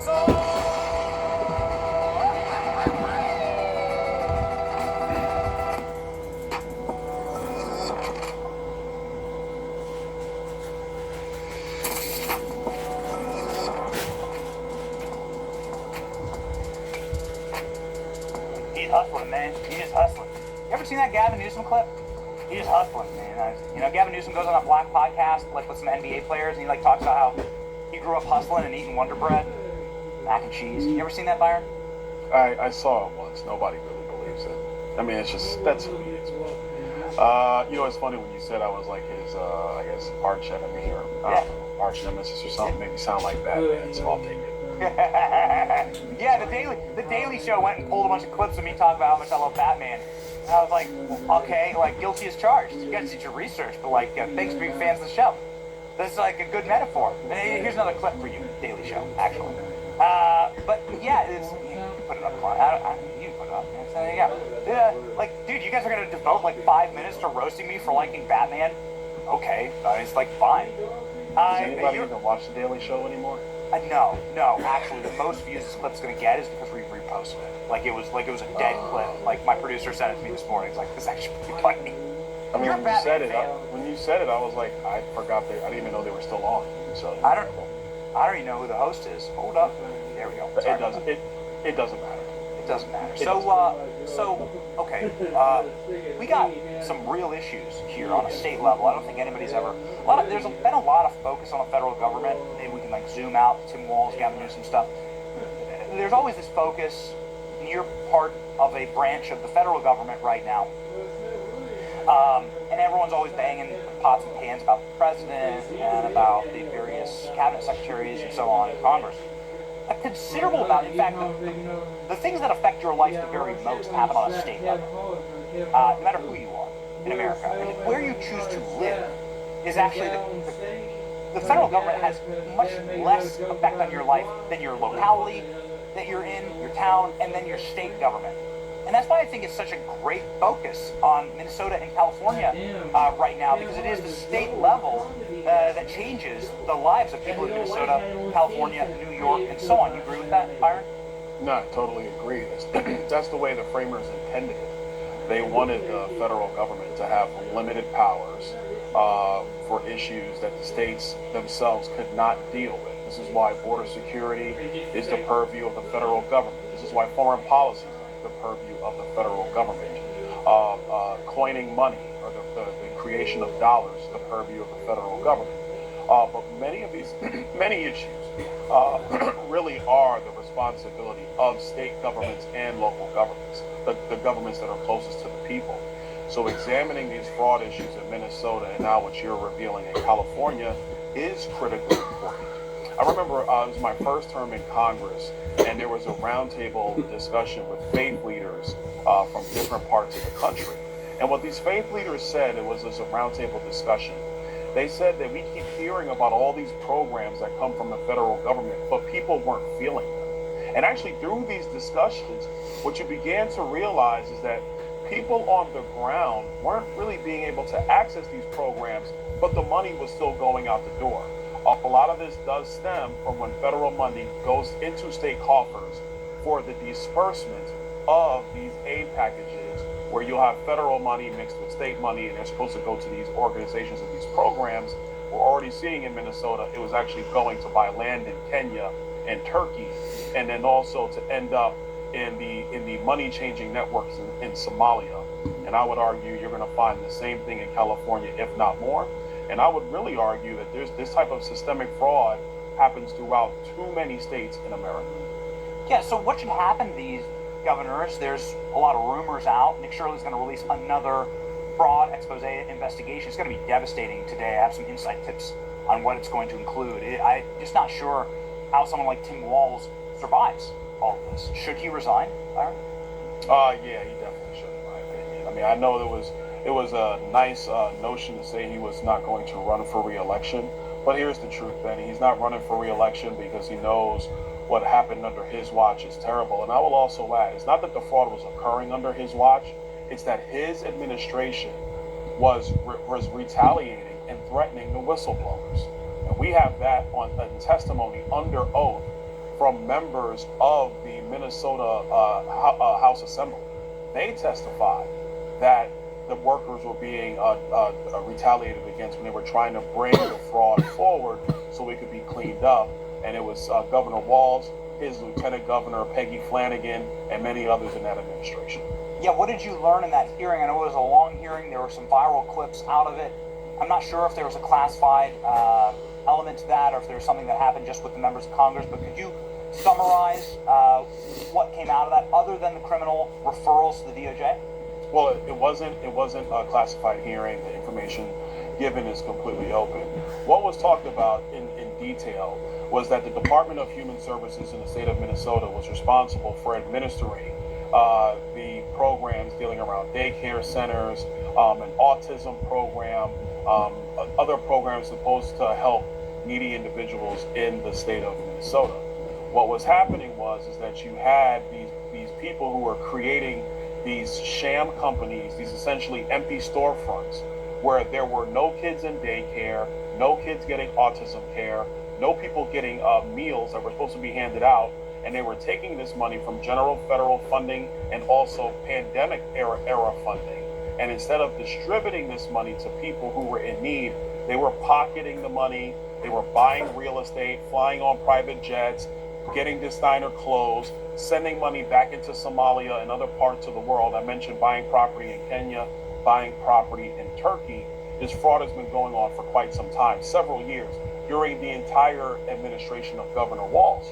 He's hustling, man. He's just hustling. You ever seen that Gavin Newsom clip? He's just hustling, man. Gavin Newsom goes on a black podcast, like with some NBA players, and he like talks about how he grew up hustling and eating Wonder Bread, mac and cheese. You ever seen that, Byron? I saw it once. Nobody really believes it. I mean, it's just, that's who he is. It's funny when you said I was like his, I guess, arch enemy or arch nemesis or something. Made me sound like Batman, so I'll take it. Yeah, the Daily Show went and pulled a bunch of clips of me talking about how much I love Batman. And I was like, okay, like, guilty as charged. You guys did your research, but like, thanks for being fans of the show. This is like a good metaphor. Here's another clip for you, Daily Show, actually. But yeah, you can put it up. You can put it up. Yeah. Like, dude, you guys are gonna devote like 5 minutes to roasting me for liking Batman? Okay, it's like fine. Does anybody even watch the Daily Show anymore? No. Actually, the most views this clip's gonna get is because we reposted it. Like it was a dead clip. Like my producer sent it to me this morning. It's like, this actually pretty funny. I mean, when you said it, I was like, I forgot I didn't even know they were still on. So I don't even know who the host is. Hold up. There we go. It doesn't matter. It doesn't matter. Okay. We got some real issues here on a state level. I don't think anybody's ever. There's been a lot of focus on the federal government. Maybe we can like zoom out, Tim Walz, Gavin Newsom stuff. There's always this focus, and you're part of a branch of the federal government right now. And everyone's always banging pots and pans about the president and about the various cabinet secretaries and so on in Congress. A considerable amount, in fact, the things that affect your life the very most happen on a state level. No matter who you are in America. And where you choose to live is actually the federal government has much less effect on your life than your locality that you're in, your town, and then your state government. And that's why I think it's such a great focus on Minnesota and California right now, because it is the state level that changes the lives of people in Minnesota, California, New York, and so on. You agree with that, Byron? No, I totally agree. That's the way the framers intended it. They wanted the federal government to have limited powers for issues that the states themselves could not deal with. This is why border security is the purview of the federal government. This is why foreign policy the purview of the federal government. Coining money or the creation of dollars, the purview of the federal government. But many of these, many issues really are the responsibility of state governments and local governments, the governments that are closest to the people. So examining these fraud issues in Minnesota and now what you're revealing in California is critically important. I remember it was my first term in Congress, and there was a roundtable discussion with faith leaders from different parts of the country. And what these faith leaders said, it was a roundtable discussion. They said that we keep hearing about all these programs that come from the federal government, but people weren't feeling them. And actually through these discussions, what you began to realize is that people on the ground weren't really being able to access these programs, but the money was still going out the door. A lot of this does stem from when federal money goes into state coffers for the disbursement of these aid packages, where you'll have federal money mixed with state money, and they're supposed to go to these organizations and these programs. We're already seeing in Minnesota, it was actually going to buy land in Kenya and Turkey, and then also to end up in the money-changing networks in Somalia. And I would argue you're going to find the same thing in California, if not more. And I would really argue that there's this type of systemic fraud happens throughout too many states in America. Yeah, so what should happen to these governors? There's a lot of rumors out. Nick Shirley's going to release another fraud expose investigation. It's going to be devastating today. I have some inside tips on what it's going to include. I'm just not sure how someone like Tim Walz survives all of this. Should he resign, Byron? Yeah, he definitely should, in my opinion. I mean, I know it was a nice notion to say he was not going to run for re-election, but here's the truth, Benny. He's not running for re-election because he knows what happened under his watch is terrible. And I will also add, it's not that the fraud was occurring under his watch, it's that his administration was retaliating and threatening the whistleblowers. And we have that on a testimony under oath from members of the Minnesota House Assembly. They testified that the workers were being retaliated against when they were trying to bring the fraud forward so it could be cleaned up. And it was Governor Walz, his Lieutenant Governor Peggy Flanagan, and many others in that administration. Yeah, what did you learn in that hearing? I know it was a long hearing. There were some viral clips out of it. I'm not sure if there was a classified element to that or if there was something that happened just with the members of Congress, but could you summarize what came out of that other than the criminal referrals to the DOJ? Well, it wasn't a classified hearing. The information given is completely open. What was talked about in detail was that the Department of Human Services in the state of Minnesota was responsible for administering the programs dealing around daycare centers, an autism program, other programs supposed to help needy individuals in the state of Minnesota. What was happening is that you had these people who were creating these sham companies, these essentially empty storefronts, where there were no kids in daycare, no kids getting autism care, no people getting meals that were supposed to be handed out, and they were taking this money from general federal funding and also pandemic era funding. And instead of distributing this money to people who were in need, they were pocketing the money, they were buying real estate, flying on private jets, getting designer clothes, sending money back into Somalia and other parts of the world. I mentioned buying property in Kenya, buying property in Turkey. This fraud has been going on for quite some time, several years, during the entire administration of Governor Walz.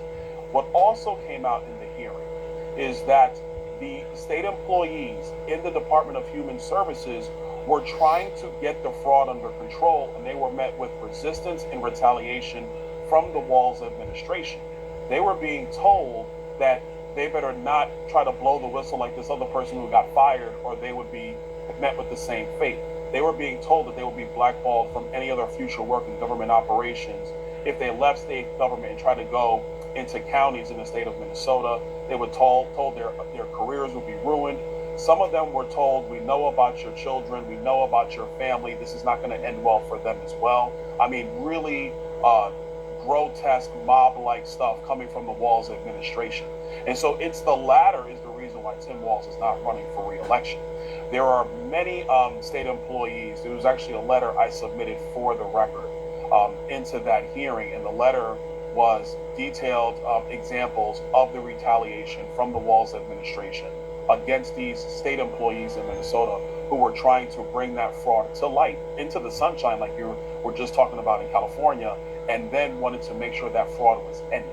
What also came out in the hearing is that the state employees in the Department of Human Services were trying to get the fraud under control, and they were met with resistance and retaliation from the Walz administration. They were being told that they better not try to blow the whistle like this other person who got fired, or they would be met with the same fate. They were being told that they would be blackballed from any other future work in government operations if they left state government and tried to go into counties in the state of Minnesota. They were told their careers would be ruined. Some of them were told, we know about your children, we know about your family, this is not going to end well for them as well. I mean, really grotesque mob-like stuff coming from the Walz administration. And so it's the latter is the reason why Tim Walz is not running for re-election. There are many state employees. There was actually a letter I submitted for the record into that hearing, and the letter was detailed examples of the retaliation from the Walz administration against these state employees in Minnesota who were trying to bring that fraud to light, into the sunshine, like you were just talking about in California, and then wanted to make sure that fraud was ended.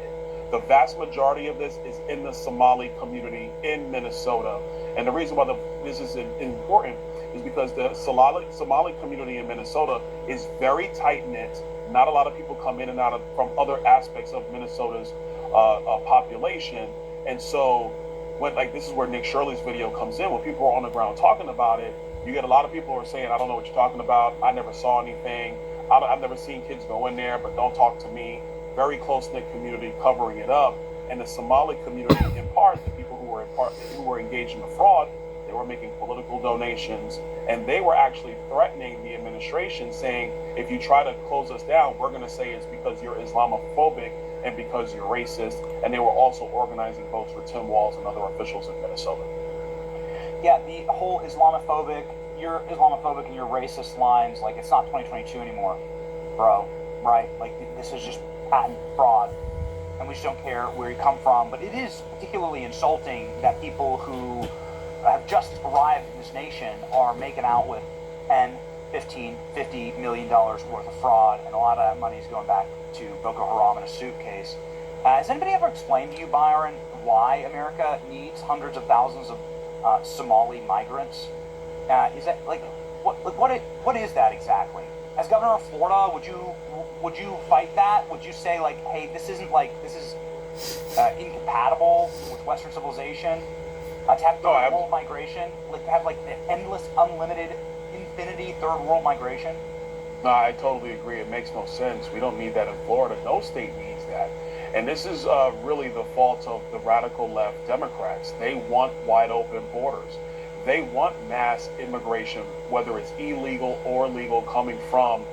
The vast majority of this is in the Somali community in Minnesota. And the reason why this is important is because the Somali community in Minnesota is very tight-knit. Not a lot of people come in and out from other aspects of Minnesota's population. And so when, like, this is where Nick Shirley's video comes in, when people are on the ground talking about it, you get a lot of people who are saying, I don't know what you're talking about. I never saw anything. I've never seen kids go in there, but don't talk to me. Very close-knit community covering it up. And the Somali community, in part, the people who were engaged in the fraud, they were making political donations, and they were actually threatening the administration, saying, if you try to close us down, we're going to say it's because you're Islamophobic and because you're racist. And they were also organizing votes for Tim Walz and other officials in Minnesota. Yeah, the whole you're Islamophobic and you're racist lines, like, it's not 2022 anymore, bro, right? Like, this is just patent fraud, and we just don't care where you come from. But it is particularly insulting that people who have just arrived in this nation are making out with 10, 15, $50 million worth of fraud, and a lot of that money is going back to Boko Haram in a suitcase. Has anybody ever explained to you, Byron, why America needs hundreds of thousands of Somali migrants? Is that what is that exactly? As governor of Florida, would you fight that? Would you say, like, hey, this is incompatible with Western civilization? To have third world migration, like to have like the endless, unlimited, infinity third world migration? No, I totally agree. It makes no sense. We don't need that in Florida. No state needs that. And this is really the fault of the radical left Democrats. They want wide open borders. They want mass immigration, whether it's illegal or legal, coming from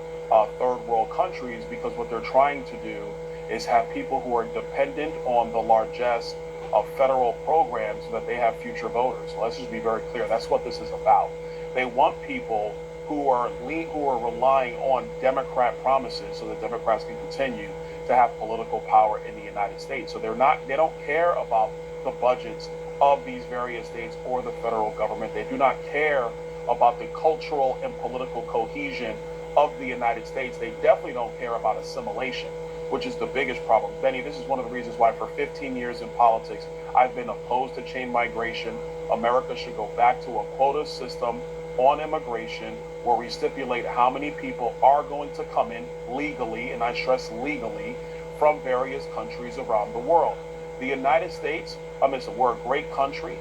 third world countries, because what they're trying to do is have people who are dependent on the largesse of federal programs so that they have future voters. So let's just be very clear. That's what this is about. They want people who are relying on Democrat promises so that Democrats can continue to have political power in the United States. So they don't care about the budgets of these various states or the federal government. They do not care about the cultural and political cohesion of the United States. They definitely don't care about assimilation, which is the biggest problem. Benny, this is one of the reasons why for 15 years in politics, I've been opposed to chain migration. America should go back to a quota system on immigration where we stipulate how many people are going to come in legally, and I stress legally, from various countries around the world. The United States, we're a great country.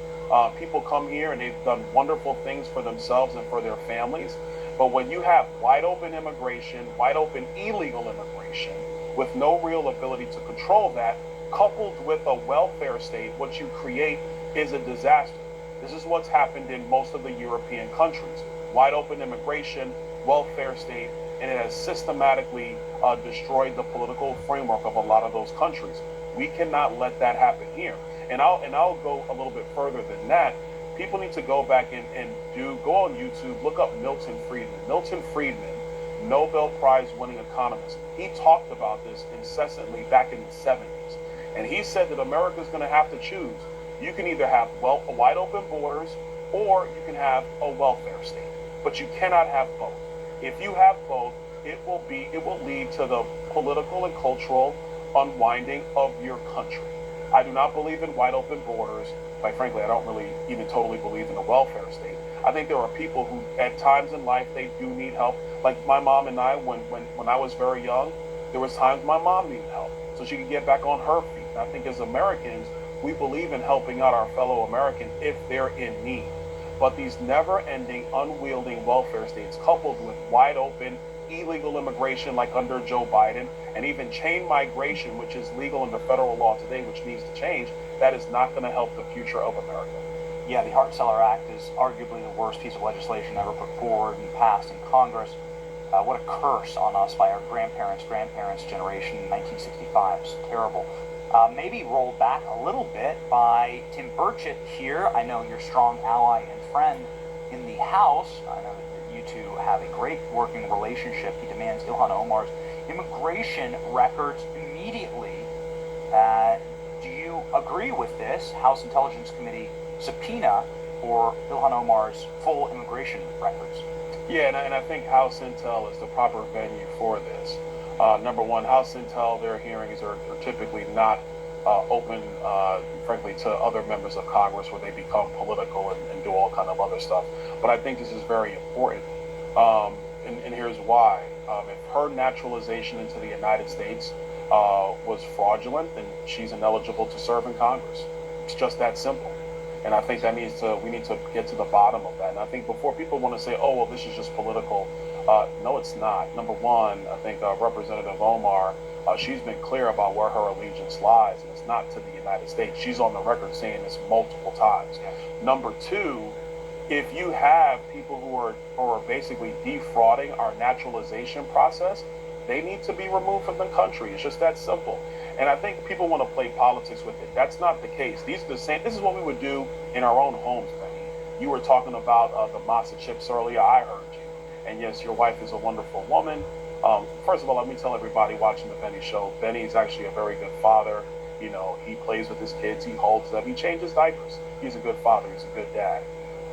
People come here and they've done wonderful things for themselves and for their families. But when you have wide open immigration, wide open illegal immigration, with no real ability to control that, coupled with a welfare state, what you create is a disaster. This is what's happened in most of the European countries. Wide open immigration, welfare state, and it has systematically destroyed the political framework of a lot of those countries. We cannot let that happen here. And I'll go a little bit further than that. People need to go back and go on YouTube, look up Milton Friedman. Milton Friedman, Nobel Prize winning economist. He talked about this incessantly back in the 70s. And he said that America is going to have to choose. You can either have wide open borders or you can have a welfare state. But you cannot have both. If you have both, it will lead to the political and cultural unwinding of your country. I do not believe in wide open borders. Quite frankly, I don't really even totally believe in a welfare state. I think there are people who, at times in life, they do need help. Like my mom and I, when I was very young, there was times my mom needed help so she could get back on her feet. And I think as Americans, we believe in helping out our fellow American if they're in need. But these never-ending, unwielding welfare states, coupled with wide open, illegal immigration like under Joe Biden, and even chain migration, which is legal under federal law today, which needs to change, that is not going to help the future of America. Yeah, the Hart-Celler Act is arguably the worst piece of legislation ever put forward and passed in Congress. What a curse on us by our grandparents' generation in 1965. It's terrible. Maybe rolled back a little bit by Tim Burchett here. I know your strong ally and friend in the House. I know that you two have a great working relationship. He demands Ilhan Omar's immigration records immediately. Do you agree with this House Intelligence Committee subpoena for Ilhan Omar's full immigration records? Yeah, and I think House Intel is the proper venue for this. Number one, House Intel, their hearings are typically not open, frankly, to other members of Congress where they become political and do all kind of other stuff. But I think this is very important, and here's why. If her naturalization into the United States was fraudulent, then she's ineligible to serve in Congress. It's just that simple. And I think we need to get to the bottom of that. And I think before people want to say, oh, well, this is just political, no, it's not. Number one, I think Representative Omar, she's been clear about where her allegiance lies, and it's not to the United States. She's on the record saying this multiple times. Number two, if you have people who are basically defrauding our naturalization process, they need to be removed from the country. It's just that simple. And I think people want to play politics with it. That's not the case. This is what we would do in our own homes, Benny. You were talking about the matzo chips earlier. I heard you. And yes, your wife is a wonderful woman. First of all, let me tell everybody watching the Benny Show, Benny is actually a very good father. You know, he plays with his kids. He holds them. He changes diapers. He's a good father. He's a good dad.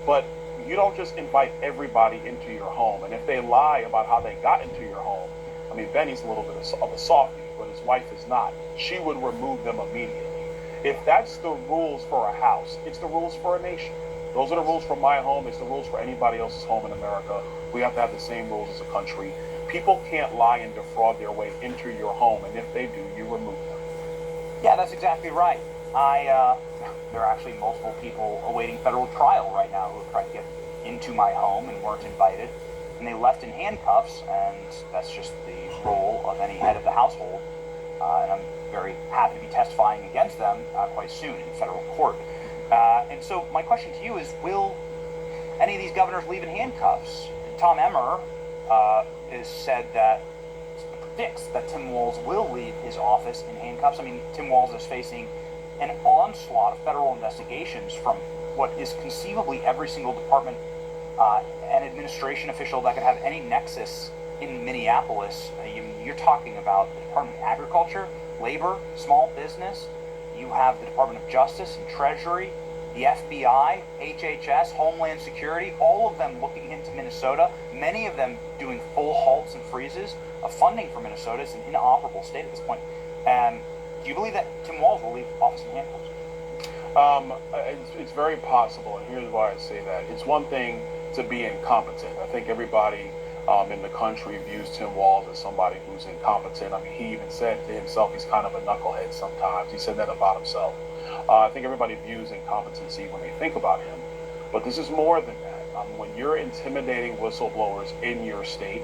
But you don't just invite everybody into your home. And if they lie about how they got into your home, I mean, Benny's a little bit of a softie, but his wife is not. She would remove them immediately. If that's the rules for a house, it's the rules for a nation. Those are the rules for my home. It's the rules for anybody else's home in America. We have to have the same rules as a country. People can't lie and defraud their way into your home, and if they do, you remove them. Yeah, that's exactly right. There are actually multiple people awaiting federal trial right now who have tried to get into my home and weren't invited, and they left in handcuffs, and that's just the role of any head of the household. And I'm very happy to be testifying against them quite soon in federal court. And so my question to you is, will any of these governors leave in handcuffs? Tom Emmer has said that predicts that Tim Walz will leave his office in handcuffs. I mean, Tim Walz is facing an onslaught of federal investigations from what is conceivably every single department and administration official that could have any nexus in Minneapolis. You're talking about the Department of Agriculture, Labor, Small Business. You have the Department of Justice and Treasury, the FBI, HHS, Homeland Security, all of them looking into Minnesota, many of them doing full halts and freezes of funding for Minnesota. It's an inoperable state at this point. Do you believe that Tim Walz will leave office in handcuffs? It's very possible, and here's why I say that. It's one thing to be incompetent. I think everybody in the country views Tim Walz as somebody who's incompetent. I mean, he even said to himself he's kind of a knucklehead sometimes. He said that about himself. I think everybody views incompetency when they think about him. But this is more than that. When you're intimidating whistleblowers in your state,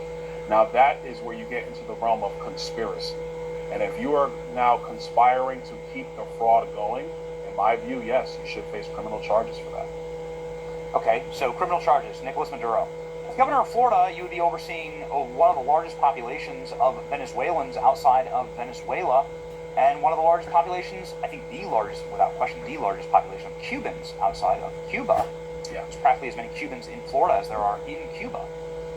now that is where you get into the realm of conspiracy. And if you are now conspiring to keep the fraud going, in my view, yes, you should face criminal charges for that. Okay, so criminal charges, Nicolas Maduro. As governor of Florida, you would be overseeing one of the largest populations of Venezuelans outside of Venezuela, and one of the largest populations, I think the largest, without question, the largest population of Cubans outside of Cuba. Yeah. There's practically as many Cubans in Florida as there are in Cuba.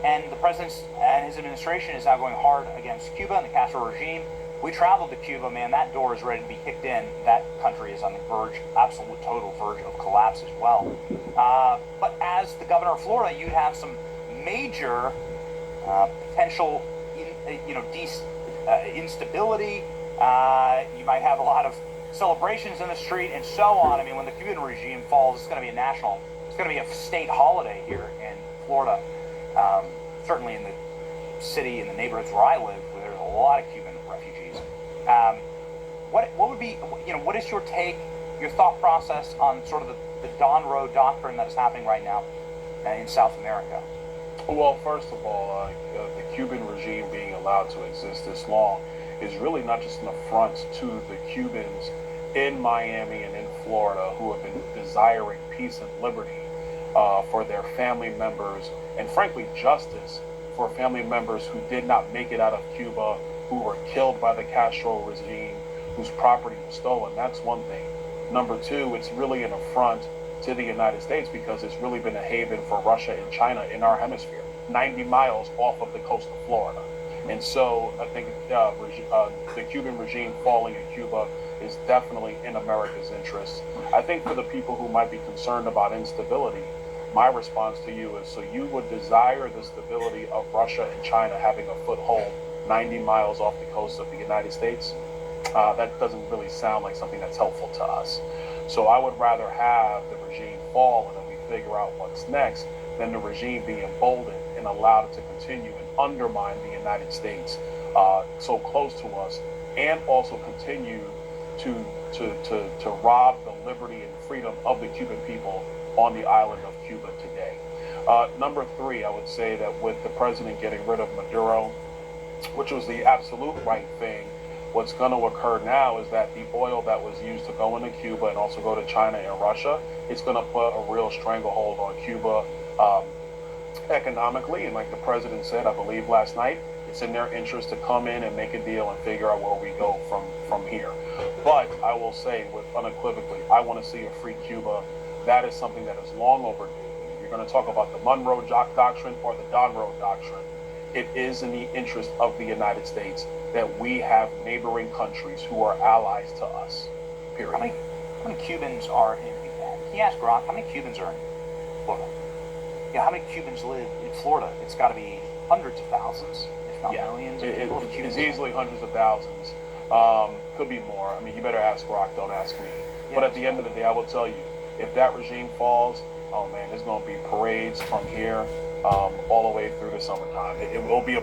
And the president and his administration is now going hard against Cuba and the Castro regime. We traveled to Cuba, man, that door is ready to be kicked in. That country is on the verge, absolute total verge of collapse as well. But as the governor of Florida, you'd have some major potential instability. You might have a lot of celebrations in the street and so on. I mean, when the Cuban regime falls, it's going to be it's going to be a state holiday here in Florida. Certainly in the city, in the neighborhoods where I live, where there's a lot of Cuban refugees. What would be, what is your take, your thought process on sort of the Don Road doctrine that is happening right now in South America? Well, first of all, the Cuban regime being allowed to exist this long is really not just an affront to the Cubans in Miami and in Florida who have been desiring peace and liberty for their family members, and frankly justice for family members who did not make it out of Cuba, who were killed by the Castro regime, whose property was stolen. That's one thing. Number two, it's really an affront to the United States because it's really been a haven for Russia and China in our hemisphere, 90 miles off of the coast of Florida. And so I think the Cuban regime falling in Cuba is definitely in America's interest. I think for the people who might be concerned about instability, my response to you is, so you would desire the stability of Russia and China having a foothold 90 miles off the coast of the United States? That doesn't really sound like something that's helpful to us. So I would rather have the regime fall and then we figure out what's next than the regime be emboldened and allowed to continue and undermine the United States so close to us, and also continue to rob the liberty and freedom of the Cuban people on the island of Cuba today. Number three, I would say that with the president getting rid of Maduro, which was the absolute right thing, what's going to occur now is that the oil that was used to go into Cuba and also go to China and Russia, it's going to put a real stranglehold on Cuba economically. And like the president said, I believe last night, it's in their interest to come in and make a deal and figure out where we go from here. But I will say with unequivocally, I want to see a free Cuba. That is something that is long overdue. You're going to talk about the Monroe Doctrine or the Don Road Doctrine. It is in the interest of the United States that we have neighboring countries who are allies to us. Period. How many Cubans are in? Can you ask Grok, how many Cubans are in Florida? Yeah, how many Cubans live in Florida? It's got to be hundreds of thousands, if not millions. It's easily hundreds of thousands. Could be more. I mean, you better ask Grok, don't ask me. Yeah, but at the end of the day, I will tell you, if that regime falls, oh man, there's going to be parades from here all the way through the summertime. It will be a